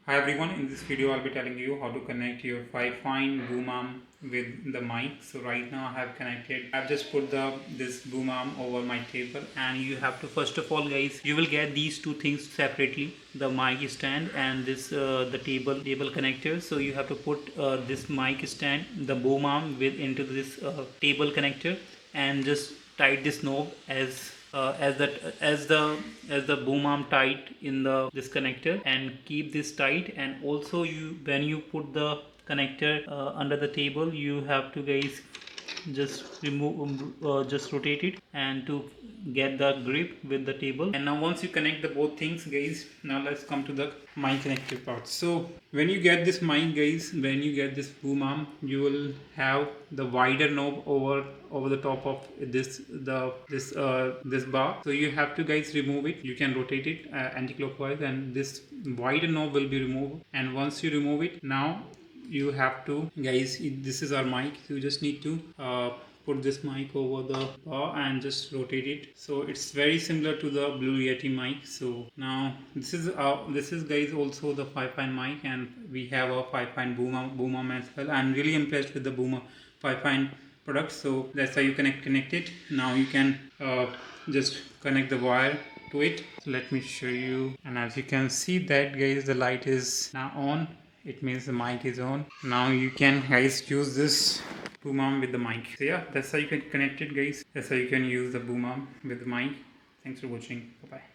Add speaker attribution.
Speaker 1: Hi everyone, in this video I'll be telling you how to connect your Fifine boom arm with the mic. So right now I've just put this boom arm over my table, and you have to, first of all guys, you will get these two things separately, the mic stand and this the table connector. So you have to put this mic stand, the boom arm into this table connector, and just tight this knob as the boom arm tight in the this connector, and keep this tight. And also, when you put the connector under the table, you have to guys just just rotate it and to get the grip with the table. And now once you connect the both things guys, now let's come to the mic connector part. So when you get this mic guys, when you get this boom arm, you will have the wider knob over the top of this bar. So you have to guys remove it. You can rotate it anti-clockwise, and this wider knob will be removed. And once you remove it, now you have to guys, this is our mic. You just need to put this mic over the bar and just rotate it. So it's very similar to the Blue Yeti mic. So now this is guys also the Fifine mic, and we have a Fifine boom arm as well. I'm really impressed with the Fifine product. So that's how you connect it. Now you can just connect the wire to it. So let me show you. And as you can see that guys, the light is now on. It means the mic is on. Now you can guys use this boom arm with the mic. So yeah, that's how you can connect it guys. That's how you can use the boom arm with the mic. Thanks for watching. Bye bye.